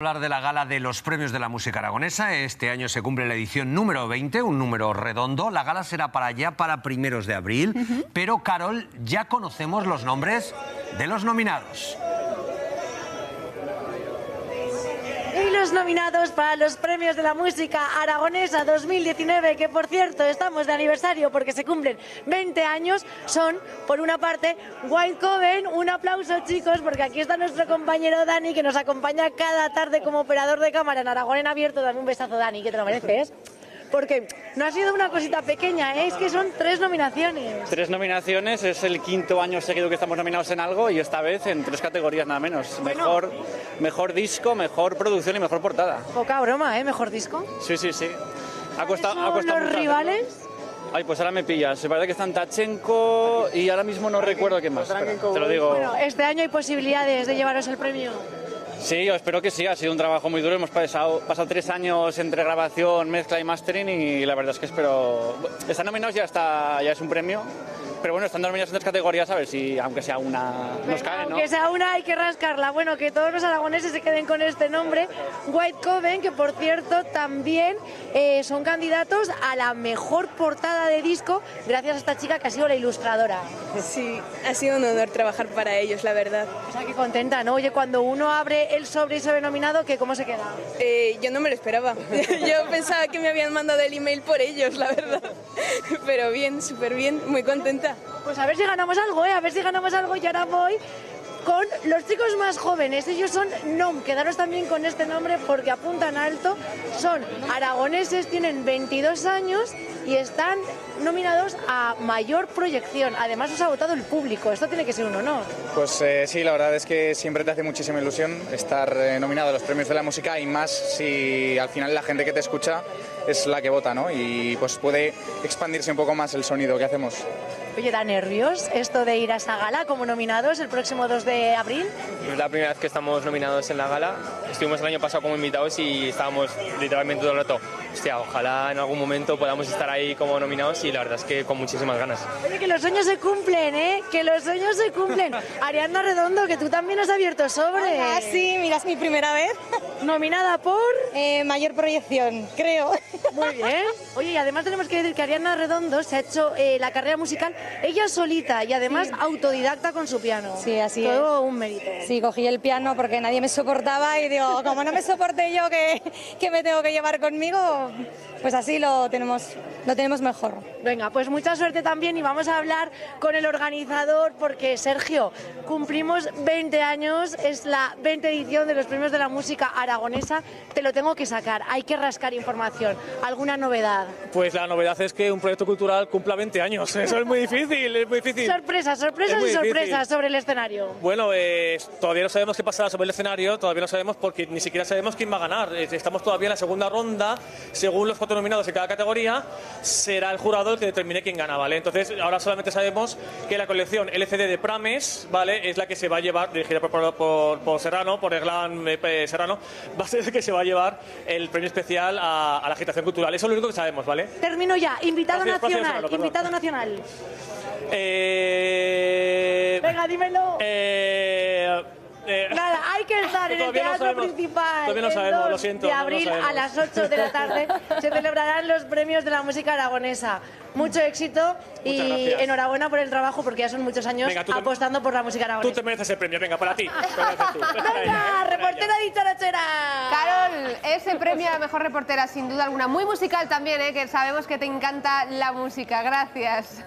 Hablar de la gala de los premios de la música aragonesa. Este año se cumple la edición número 20, un número redondo. La gala será para primeros de abril, pero Carol, ya conocemos los nombres de los nominados. Y los nominados para los premios de la música aragonesa 2019, que por cierto estamos de aniversario porque se cumplen 20 años, son, por una parte, White Coven. Un aplauso, chicos, porque aquí está nuestro compañero Dani, que nos acompaña cada tarde como operador de cámara en Aragón en Abierto. Dame un besazo, Dani, que te lo mereces. Porque no ha sido una cosita pequeña, es que son 3 nominaciones. 3 nominaciones, es el 5º año seguido que estamos nominados en algo y esta vez en 3 categorías nada menos. Bueno. Mejor disco, mejor producción y mejor portada. Poca broma, ¿eh? ¿Mejor disco? Sí. Ha costado ¿Son los rivales? Ay, pues ahora me pillas. Se parece que están Tachenko y ahora mismo no recuerdo qué más. Espera, te lo digo. Bueno, este año hay posibilidades de llevaros el premio. Sí, yo espero que sí, ha sido un trabajo muy duro, hemos pasado 3 años entre grabación, mezcla y mastering y la verdad es que espero... Están nominados, ya es un premio, pero bueno, están nominados en 3 categorías, a ver si aunque sea una nos cae, ¿no? Aunque sea una hay que rascarla. Bueno, que todos los aragoneses se queden con este nombre. White Coven, que por cierto también son candidatos a la mejor portada de disco gracias a esta chica que ha sido la ilustradora. Sí, ha sido un honor trabajar para ellos, la verdad. O sea, que contenta, ¿no? Oye, cuando uno abre el sobre y se ve nominado, ¿cómo se queda? Yo no me lo esperaba. Yo pensaba que me habían mandado el email por ellos, la verdad. Pero bien, súper bien, muy contenta. Pues a ver si ganamos algo, ¿eh? A ver si ganamos algo. Y ahora voy con los chicos más jóvenes. Ellos son NOM. Quedaros también con este nombre porque apuntan alto. Son aragoneses, tienen 22 años y están nominados a mayor proyección. Además, os ha votado el público. Esto tiene que ser un honor. Pues sí, la verdad es que siempre te hace muchísima ilusión estar nominado a los premios de la música y más si al final la gente que te escucha es la que vota, ¿no? Y pues puede expandirse un poco más el sonido que hacemos. Oye, ¿da nervios esto de ir a esa gala como nominados el próximo 2 de abril? Es la primera vez que estamos nominados en la gala. Estuvimos el año pasado como invitados y estábamos literalmente todo el rato. Hostia, ojalá en algún momento podamos estar ahí como nominados y la verdad es que con muchísimas ganas. Oye, que los sueños se cumplen, ¿eh? Que los sueños se cumplen. Ariadna Redondo, que tú también has abierto sobre. Hola, sí, mira, es mi primera vez. Nominada por... mayor proyección, creo. Muy bien. Oye, y además tenemos que decir que Ariadna Redondo se ha hecho la carrera musical ella solita y además autodidacta con su piano. Sí, así es. Todo un mérito. Sí, cogí el piano porque nadie me soportaba y digo, como no me soporte yo que me tengo que llevar conmigo, pues así lo tenemos mejor. Venga, pues mucha suerte también y vamos a hablar con el organizador porque, Sergio, cumplimos 20 años, es la 20 edición de los premios de la música aragonesa. Te lo tengo que sacar, hay que rascar información. ¿Alguna novedad? Pues la novedad es que un proyecto cultural cumpla 20 años, eso es muy difícil, es muy difícil. Sorpresas y sorpresas sobre el escenario. Bueno, todavía no sabemos qué pasará sobre el escenario, todavía no sabemos porque ni siquiera sabemos quién va a ganar. Estamos todavía en la segunda ronda, según los 4 nominados en cada categoría, será el jurado el que determine quién gana, ¿vale? Entonces, ahora solamente sabemos que la colección LCD de Prames, ¿vale? Es la que se va a llevar, dirigida por Serrano, por Erlan Serrano, va a ser el que se va a llevar el premio especial a la agitación cultural. Eso es lo único que sabemos, ¿vale? Termino ya. Invitado nacional. Serrano, invitado nacional. Venga, dímelo. Nada, hay que estar en el teatro principal. Todavía no sabemos, el 2 lo siento. de abril a las 8 de la tarde se celebrarán los premios de la música aragonesa. Mucho éxito y enhorabuena por el trabajo porque ya son muchos años apostando por la música aragonesa. Tú te mereces el premio, venga, para ti. Venga, reportera dicharachera. Carol, ese premio a la mejor reportera, sin duda alguna. Muy musical también, que sabemos que te encanta la música. Gracias.